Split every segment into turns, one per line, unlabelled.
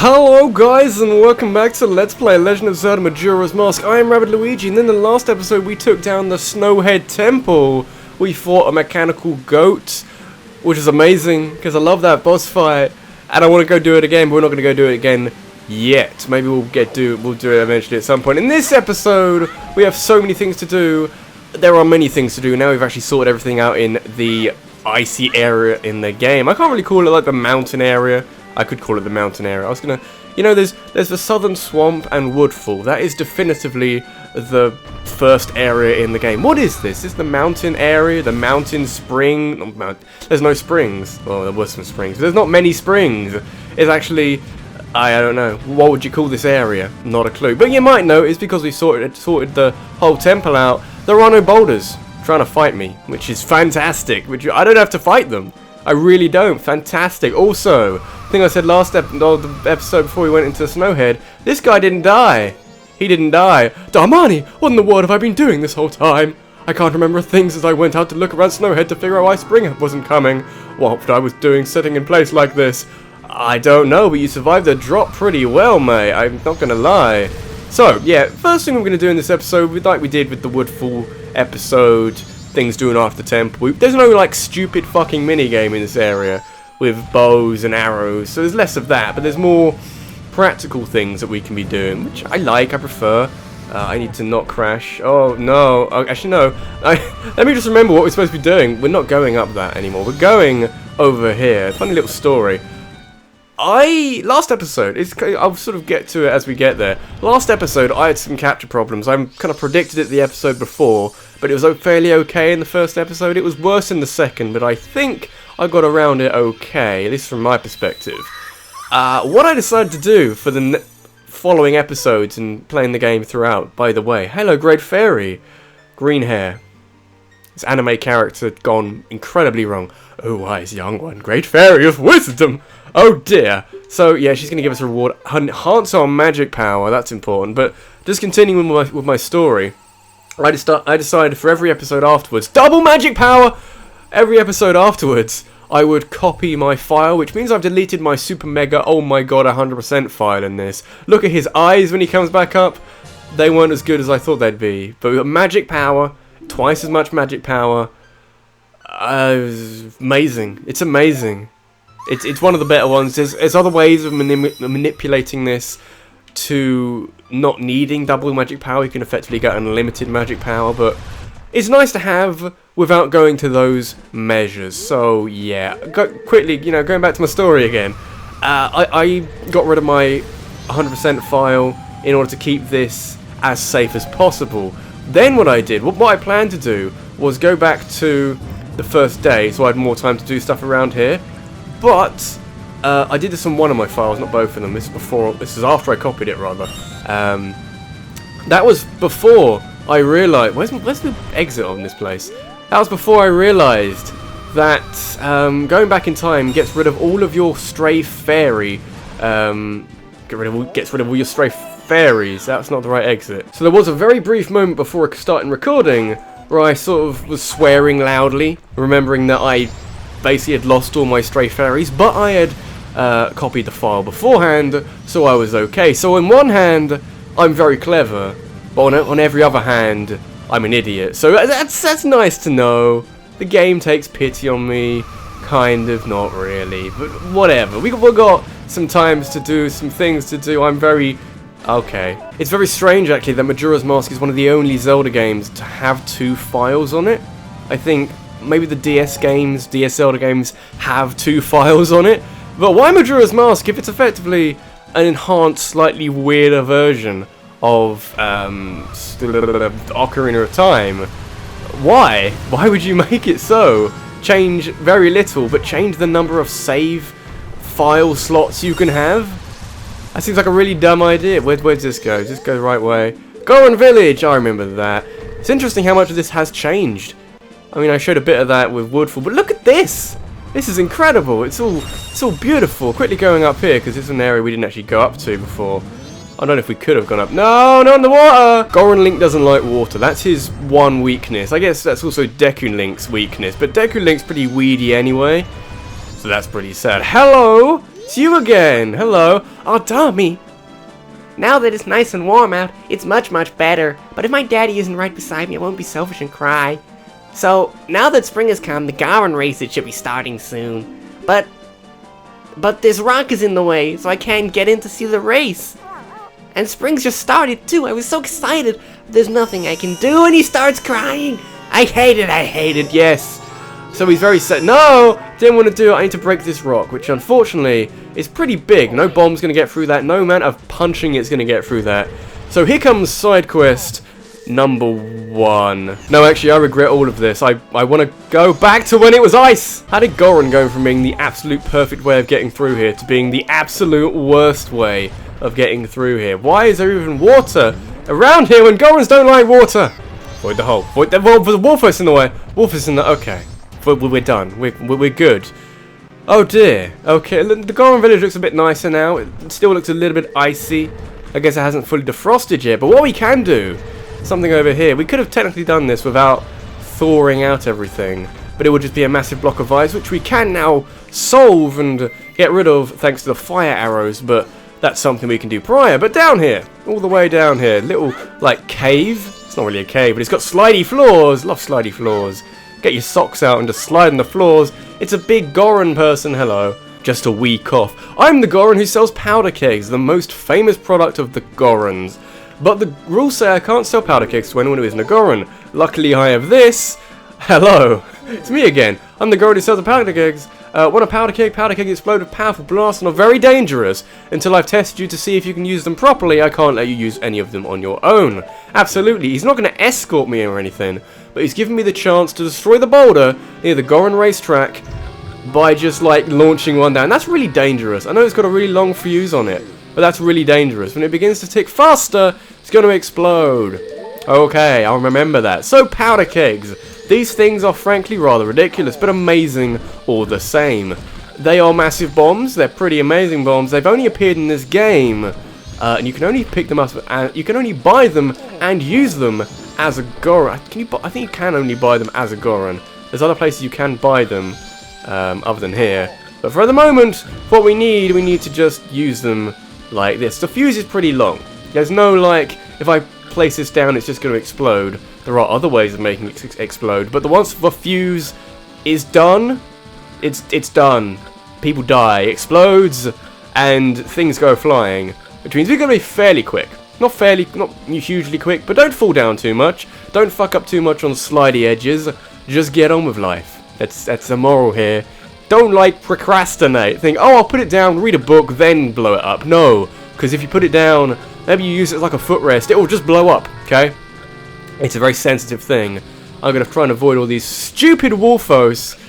Hello guys and welcome back to Let's Play Legend of Zelda Majora's Mask. I am rabbidluigi, and in the last episode we took down the Snowhead Temple. We fought a mechanical goat, which is amazing because I love that boss fight and I want to go do it again, but we're not going to go do it again yet. Maybe we'll do it eventually at some point. In this episode we have so many things to do. There are many things to do. Now we've actually sorted everything out in the icy area in the game. I can't really call it like the mountain area. I could call it the mountain area. I was gonna, you know, there's the southern swamp and woodfall. That is definitively the first area in the game. What is this? Is the mountain area, the mountain spring? There's no springs. Well, there was some springs, but there's not many springs. It's actually, I don't know. What would you call this area? Not a clue. But you might know it's because we sorted the whole temple out. There are no boulders trying to fight me, which is fantastic. Which I don't have to fight them. I really don't. Fantastic. Also, I think I said last episode before we went into Snowhead, this guy didn't die. He didn't die. Darmani, what in the world have I been doing this whole time? I can't remember a thing since I went out to look around Snowhead to figure out why spring wasn't coming. What I was doing sitting in place like this? I don't know, but you survived the drop pretty well, mate. I'm not going to lie. So, yeah, first thing we're going to do in this episode, like we did with the Woodfall episode, things doing after the temple. There's no like stupid fucking minigame in this area with bows and arrows, so there's less of that, but there's more practical things that we can be doing, which I like, I prefer. I need to not crash. Oh no, actually no, let me just remember what we're supposed to be doing. We're not going up that anymore, we're going over here. Funny little story. Last episode, I'll sort of get to it as we get there. Last episode, I had some capture problems. I kind of predicted it the episode before, but it was fairly okay in the first episode. It was worse in the second, but I think I got around it okay, at least from my perspective. What I decided to do for the following episodes and playing the game throughout, by the way, hello Great Fairy, green hair. This anime character gone incredibly wrong. Oh wise young one, Great Fairy of Wisdom! Oh dear. So yeah, she's going to give us a reward. Enhance our magic power, that's important. But just continuing with my story, I decided for every episode afterwards, double magic power! Every episode afterwards, I would copy my file, which means I've deleted my super mega, oh my god, 100% file in this. Look at his eyes when he comes back up. They weren't as good as I thought they'd be. But we got magic power, twice as much magic power. Amazing. It's amazing. It's one of the better ones. There's other ways of manipulating this to not needing double magic power. You can effectively get unlimited magic power, but it's nice to have without going to those measures. So yeah, quickly, you know, going back to my story again. I got rid of my 100% file in order to keep this as safe as possible. Then what I did, what I planned to do, was go back to the first day, so I had more time to do stuff around here. But I did this on one of my files, not both of them. This is after I copied it, rather. That was before I realised. Where's the exit on this place? That was before I realised that going back in time gets rid of all of your stray fairy. Gets rid of all your stray fairies. That's not the right exit. So there was a very brief moment before starting recording where I sort of was swearing loudly, remembering that I basically had lost all my stray fairies, but I had copied the file beforehand, so I was okay. So on one hand, I'm very clever, but on every other hand, I'm an idiot. So that's nice to know. The game takes pity on me, kind of, not really, but whatever. We've got some times to do, some things to do. I'm very okay. It's very strange actually that Majora's Mask is one of the only Zelda games to have two files on it. I think maybe the DS Zelda games have two files on it, but why Majora's Mask if it's effectively an enhanced, slightly weirder version of Ocarina of Time? Why? Why would you make it so? Change very little, but change the number of save file slots you can have? That seems like a really dumb idea. Where's this go? Just go the right way. Goron Village! I remember that. It's interesting how much of this has changed. I mean, I showed a bit of that with Woodfall, but look at this! This is incredible. It's all beautiful. Quickly going up here because it's an area we didn't actually go up to before. I don't know if we could have gone up. No, not in the water! Goron Link doesn't like water. That's his one weakness. I guess that's also Deku Link's weakness, but Deku Link's pretty weedy anyway, so that's pretty sad. Hello! It's you again. Hello.
Oh, Tommy. Now that it's nice and warm out, it's much, much better. But if my daddy isn't right beside me, I won't be selfish and cry. So, now that spring has come, the Goron race should be starting soon. But this rock is in the way, so I can't get in to see the race. And spring's just started too. I was so excited. There's nothing I can do, and he starts crying. I hate it, yes. So he's very sad. No! Didn't want to do it. I need to break this rock, which unfortunately is pretty big. No bomb's going to get through that. No amount of punching it's going to get through that. So here comes side quest number 1. No, actually, I regret all of this. I want to go back to when it was ice. How did Goron go from being the absolute perfect way of getting through here to being the absolute worst way of getting through here? Why is there even water around here when Gorons don't like water? Avoid the hole. Avoid the wolf is in the way. Wolf is in the... Okay. We're done. We're good. Oh dear. Okay, the Goron village looks a bit nicer now. It still looks a little bit icy. I guess it hasn't fully defrosted yet. But what we can do, something over here. We could have technically done this without thawing out everything. But it would just be a massive block of ice, which we can now solve and get rid of thanks to the fire arrows. But that's something we can do prior. But down here, all the way down here, little, like, cave. It's not really a cave, but it's got slidey floors. Love slidey floors. Get your socks out and just slide on the floors. It's a big Goron person, hello. Just a wee cough. I'm the Goron who sells powder kegs, the most famous product of the Gorons. But the rules say I can't sell powder kegs to anyone who isn't a Goron. Luckily I have this. Hello. It's me again. I'm the Goron who sells the powder kegs. When a powder keg explode with powerful blasts and are very dangerous. Until I've tested you to see if you can use them properly, I can't let you use any of them on your own. Absolutely, he's not going to escort me or anything, but he's given me the chance to destroy the boulder near the Goron racetrack by just like launching one down. That's really dangerous. I know it's got a really long fuse on it, but that's really dangerous. When it begins to tick faster, it's going to explode. Okay, I'll remember that. So powder kegs. These things are frankly rather ridiculous, but amazing all the same. They are massive bombs. They're pretty amazing bombs. They've only appeared in this game, and you can only pick them up, and you can only buy them and use them as a Goron. I think you can only buy them as a Goron. There's other places you can buy them, other than here. But for the moment, what we need to just use them like this. The fuse is pretty long. There's no like, if I place this down, it's just going to explode. There are other ways of making it explode, but once the fuse is done, it's done. People die, it explodes, and things go flying. Which means we're going to be fairly quick. Not hugely quick, but don't fall down too much. Don't fuck up too much on slidey edges. Just get on with life. That's the moral here. Don't like procrastinate. Think, oh, I'll put it down, read a book, then blow it up. No, because if you put it down, maybe you use it as like a footrest, it will just blow up, okay? It's a very sensitive thing. I'm going to try and avoid all these stupid wolfos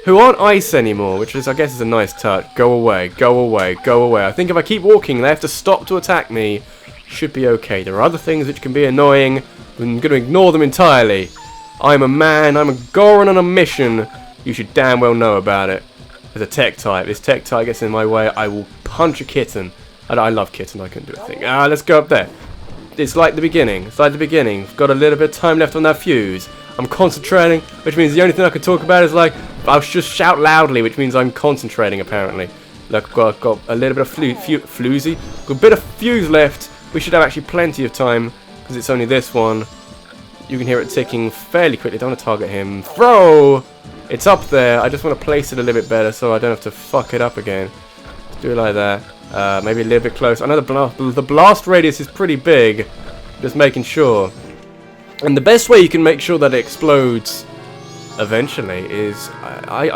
who aren't ice anymore, which is, I guess, is a nice touch. Go away, go away, go away. I think if I keep walking, they have to stop to attack me. Should be okay. There are other things which can be annoying. I'm going to ignore them entirely. I'm a man, I'm a Goron on a mission. You should damn well know about it. As a tech type, this tech type gets in my way, I will punch a kitten. I love kittens, I couldn't do a thing. Let's go up there. It's like the beginning. It's like the beginning. Got a little bit of time left on that fuse. I'm concentrating, which means the only thing I can talk about is like, I'll just shout loudly, which means I'm concentrating apparently. Look, I've got a little bit of floozy. Got a bit of fuse left. We should have actually plenty of time, because it's only this one. You can hear it ticking fairly quickly. Don't want to target him. Throw! It's up there. I just want to place it a little bit better so I don't have to fuck it up again. Let's do it like that. Maybe a little bit close. I know the blast radius is pretty big. Just making sure. And the best way you can make sure that it explodes eventually is...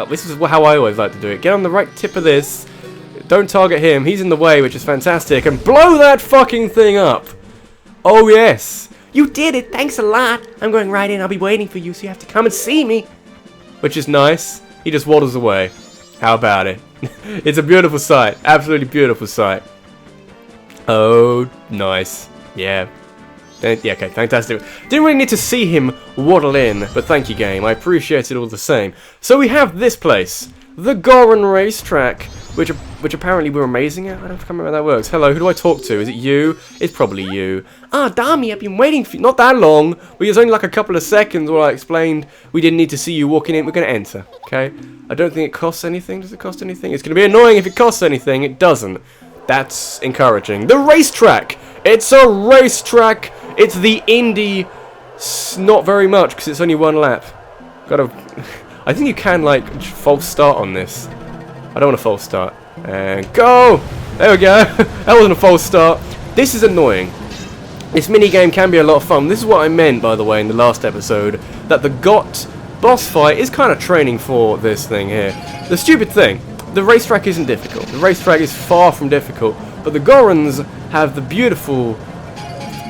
this is how I always like to do it. Get on the right tip of this. Don't target him. He's in the way, which is fantastic. And blow that fucking thing up. Oh, yes. You did it. Thanks a lot. I'm going right in. I'll be waiting for you, so you have to come and see me.
Which is nice. He just waddles away. How about it? It's a beautiful sight. Absolutely beautiful sight. Oh, nice. Yeah. Yeah, okay, fantastic. Didn't really need to see him waddle in, but thank you, game. I appreciate it all the same. So we have this place. The Goron racetrack. which apparently we're amazing at. I don't remember how that works. Hello, who do I talk to? Is it you? It's probably you.
Ah, Dami, I've been waiting for you.
Not that long. Well, it was only like a couple of seconds where I explained we didn't need to see you walking in. We're going to enter, okay? I don't think it costs anything. Does it cost anything? It's going to be annoying if it costs anything. It doesn't. That's encouraging. The racetrack. It's a racetrack. It's the Indy. Not very much because it's only one lap. Gotta. I think you can like false start on this. I don't want a false start. And go! There we go. That wasn't a false start. This is annoying. This minigame can be a lot of fun. This is what I meant, by the way, in the last episode, that the GOT boss fight is kind of training for this thing here. The stupid thing, the racetrack isn't difficult. The racetrack is far from difficult, but the Gorons have the beautiful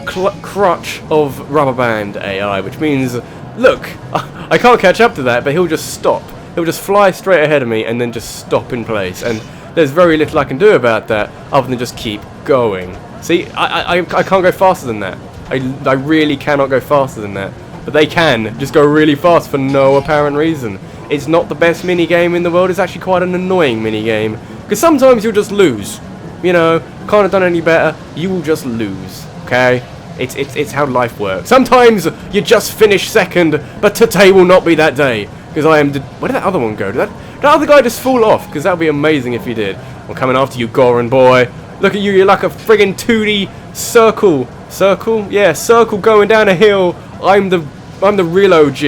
crutch of rubber band AI, which means, look, I can't catch up to that, but he'll just stop. He'll just fly straight ahead of me and then just stop in place. And there's very little I can do about that other than just keep going. See, I can't go faster than that. I really cannot go faster than that. But they can just go really fast for no apparent reason. It's not the best minigame in the world. It's actually quite an annoying minigame. Because sometimes you'll just lose. You know, can't have done any better. You will just lose. Okay? It's how life works. Sometimes you just finish second, but today will not be that day. Because I am... Where did that other one go? Did that other guy just fall off? Because that would be amazing if he did. I'm coming after you, Goron boy. Look at you, you're like a friggin' 2D circle. Circle? Yeah, circle going down a hill. I'm the real OG.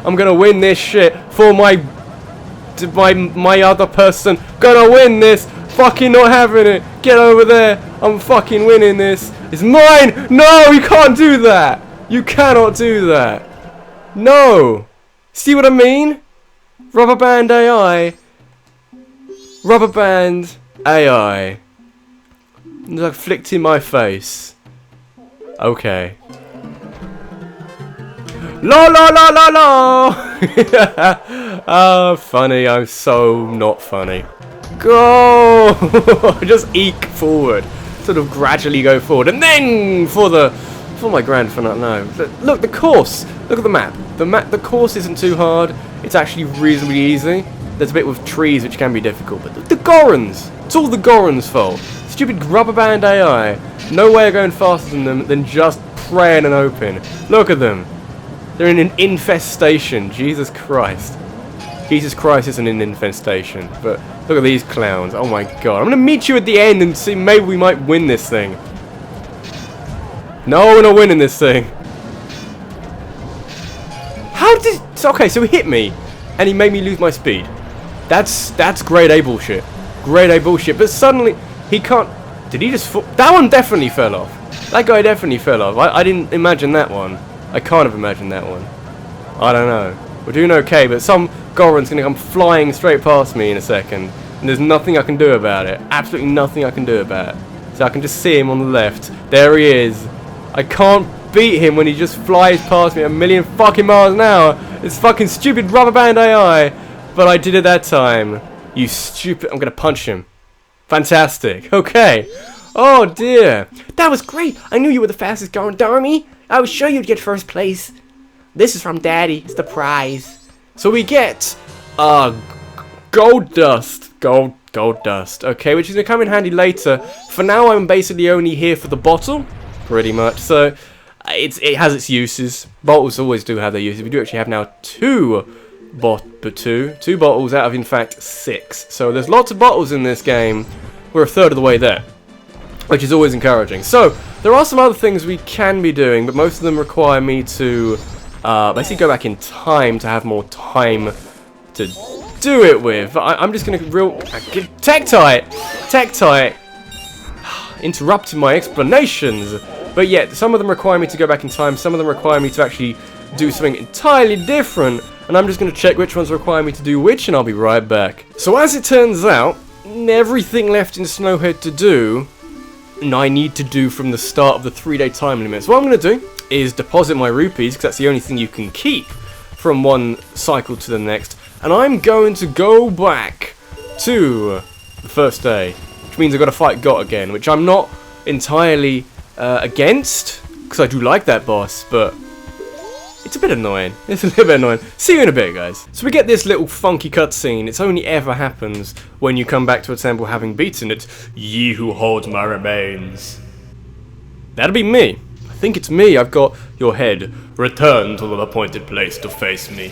I'm gonna win this shit for my other person. Gonna win this. Fucking not having it. Get over there. I'm fucking winning this. It's mine. No, you can't do that. You cannot do that. No. See what I mean? Rubber band AI. Rubber band AI. It's like flicked in my face. Okay. La la la la la! Oh, funny. I'm so not funny. Go! Just eke forward. Sort of gradually go forward. And then for my grand finale. No. Look, the course. Look at the map. The course isn't too hard. It's actually reasonably easy. There's a bit with trees which can be difficult. But the Gorons! It's all the Gorons' fault. Stupid rubber band AI. No way of going faster than them than just praying and hoping. Look at them. They're in an infestation. Jesus Christ. Jesus Christ isn't an infestation. But look at these clowns. Oh my god. I'm going to meet you at the end and see maybe we might win this thing. No, we're not winning this thing. How did... Okay, so he hit me. And he made me lose my speed. That's grade A bullshit. Grade A bullshit. But suddenly... He can't... Did he just fall? That one definitely fell off. That guy definitely fell off. I didn't imagine that one. I can't have imagined that one. I don't know. We're doing okay, but some Goron's going to come flying straight past me in a second. And there's nothing I can do about it. Absolutely nothing I can do about it. So I can just see him on the left. There he is. I can't beat him when he just flies past me at a million fucking miles an hour. It's fucking stupid rubber band AI. But I did it that time. You stupid... I'm going to punch him. Fantastic. Okay. Oh dear.
That was great. I knew you were the fastest Goron, Darmy. I was sure you'd get first place. This is from Daddy. It's the prize.
So we get gold dust. Gold dust. Okay, which is going to come in handy later. For now, I'm basically only here for the bottle. Pretty much. So it has its uses. Bottles always do have their uses. We do actually have now two bottles out of, in fact, 6. So there's lots of bottles in this game. We're a third of the way there, which is always encouraging. So there are some other things we can be doing, but most of them require me to basically go back in time to have more time to do it with. I'm just going to Tektite, interrupting my explanations. But yeah, some of them require me to go back in time. Some of them require me to actually do something entirely different. And I'm just going to check which ones require me to do which, and I'll be right back. So as it turns out, everything left in Snowhead to do, I need to do from the start of the 3-day time limit. So what I'm going to do is deposit my rupees, because that's the only thing you can keep from one cycle to the next. And I'm going to go back to the first day, which means I've got to fight GOT again, which I'm not entirely against, because I do like that boss, but It's a bit annoying. It's a little bit annoying. See you in a bit, guys. So we get this little funky cutscene. It's only ever happens when you come back to a temple having beaten it. Ye who holds my remains. That'll be me. I think it's me. I've got your head. Return to the appointed place to face me.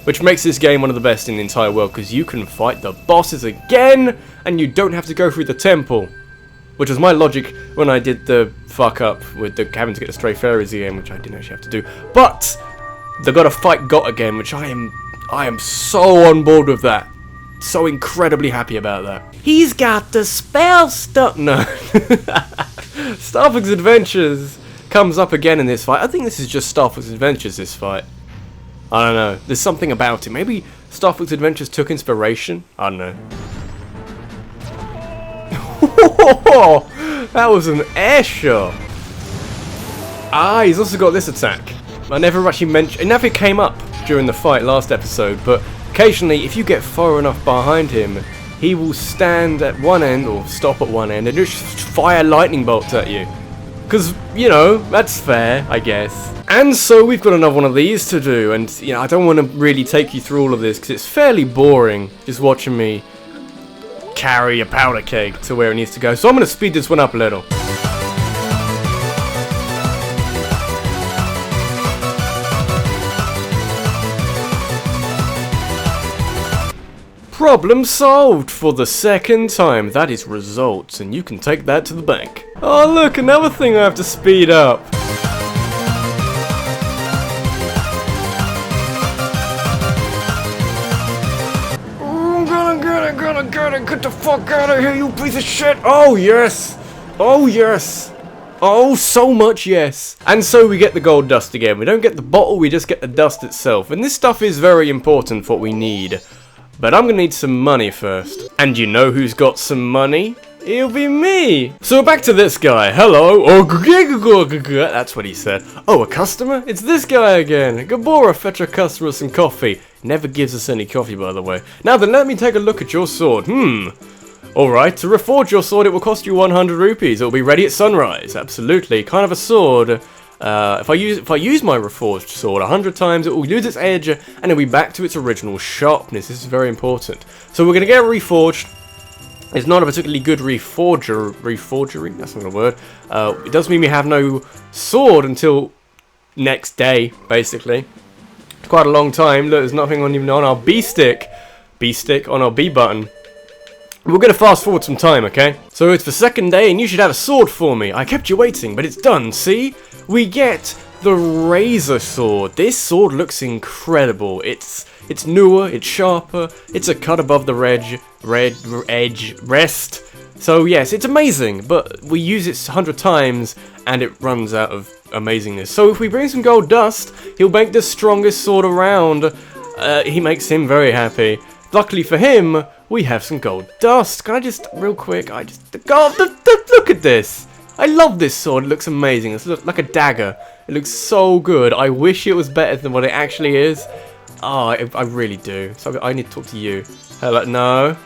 Which makes this game one of the best in the entire world, because you can fight the bosses again, and you don't have to go through the temple. Which was my logic when I did the fuck up with the having to get the stray fairies again, which I didn't actually have to do. But they got to fight God again, which I am so on board with that. So incredibly happy about that.
He's got the spell stuff.
No. Star Fox Adventures comes up again in this fight. I think this is just Star Fox Adventures, this fight. I don't know. There's something about it. Maybe Star Fox Adventures took inspiration? I don't know. That was an air shot. Ah, he's also got this attack. I never actually mentioned. It never came up during the fight last episode, but occasionally, if you get far enough behind him, he will stand at one end or stop at one end and just fire lightning bolts at you. Because, you know, that's fair, I guess. And so we've got another one of these to do, and you know, I don't want to really take you through all of this because it's fairly boring just watching me carry a powder keg to where it needs to go. So I'm going to speed this one up a little. Problem solved for the second time. That is results, and you can take that to the bank. Oh look, another thing I have to speed up. Get the fuck out of here, you piece of shit! Oh yes! Oh yes! Oh, so much yes! And so we get the gold dust again. We don't get the bottle, we just get the dust itself. And this stuff is very important for what we need. But I'm gonna need some money first. And you know who's got some money? It'll be me! So back to this guy. Hello. Oh, that's what he said. Oh, a customer? It's this guy again. Gabora, fetch a customer some coffee. Never gives us any coffee, by the way. Now then, let me take a look at your sword. Alright, to reforge your sword, it will cost you 100 rupees. It will be ready at sunrise. Absolutely. Kind of a sword. If I use my reforged sword 100 times, it will lose its edge, and it'll be back to its original sharpness. This is very important. So we're going to get reforged. It's not a particularly good reforgery, that's not a word. It does mean we have no sword until next day, basically. It's quite a long time. Look, there's nothing even on our B stick. B stick on our B button. We're going to fast forward some time, okay? So it's the second day and you should have a sword for me. I kept you waiting, but it's done, see? We get the Razor Sword. This sword looks incredible. It's newer, it's sharper, it's a cut above the edge rest. So yes, it's amazing, but we use it 100 times and it runs out of amazingness. So if we bring some gold dust, he'll make the strongest sword around. He makes him very happy. Luckily for him, we have some gold dust. Can I just, real quick, God, look at this. I love this sword, it looks amazing. It's like a dagger. It looks so good. I wish it was better than what it actually is. Oh, I really do. So I need to talk to you. Hello, no.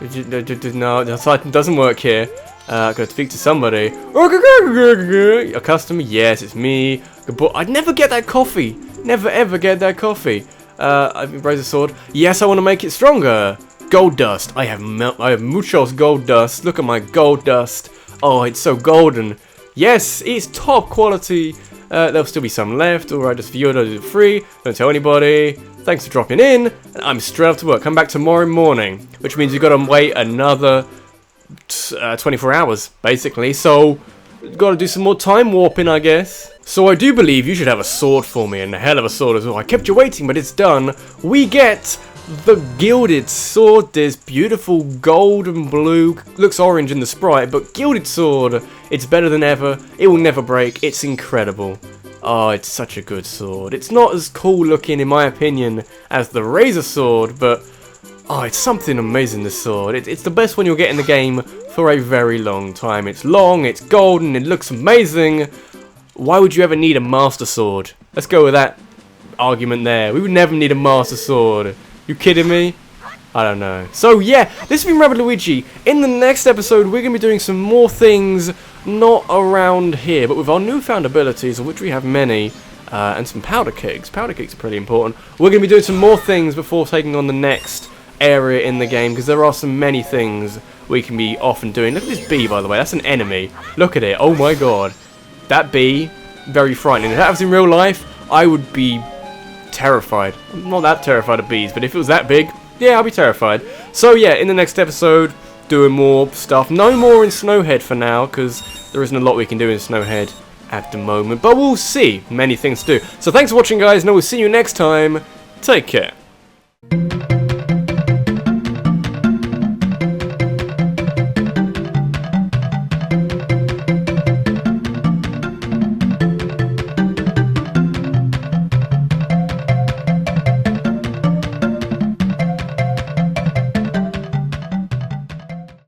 No, that doesn't work here. I gotta speak to somebody. A customer? Yes, it's me. I'd never get that coffee. Never ever get that coffee. I've raised a sword. Yes, I want to make it stronger. Gold dust. I have muchos gold dust. Look at my gold dust. Oh, it's so golden. Yes, it's top quality. There'll still be some left. Alright, just viewed it free. Don't tell anybody. Thanks for dropping in. And I'm straight off to work. Come back tomorrow morning. Which means you've got to wait another 24 hours, basically. So, got to do some more time warping, I guess. So I do believe you should have a sword for me. And a hell of a sword as well. I kept you waiting, but it's done. We get the gilded sword. This beautiful gold and blue. Looks orange in the sprite, but gilded sword. It's better than ever. It will never break. It's incredible. Oh, it's such a good sword. It's not as cool looking, in my opinion, as the Razor Sword, but oh, it's something amazing, this sword. It's the best one you'll get in the game for a very long time. It's long, it's golden, it looks amazing. Why would you ever need a Master Sword? Let's go with that argument there. We would never need a Master Sword. You kidding me? I don't know. So yeah, this has been rabbidluigi. In the next episode, we're going to be doing some more things not around here, but with our newfound abilities, of which we have many. and some powder kegs. Powder kegs are pretty important. We're going to be doing some more things before taking on the next area in the game, because there are so many things we can be often doing. Look at this bee, by the way. That's an enemy. Look at it. Oh my god. That bee, very frightening. If that was in real life, I would be terrified. I'm not that terrified of bees, but if it was that big, yeah, I'll be terrified. So yeah, in the next episode, doing more stuff. No more in Snowhead for now, because there isn't a lot we can do in Snowhead at the moment. But we'll see. Many things to do. So thanks for watching, guys, and I will see you next time. Take care.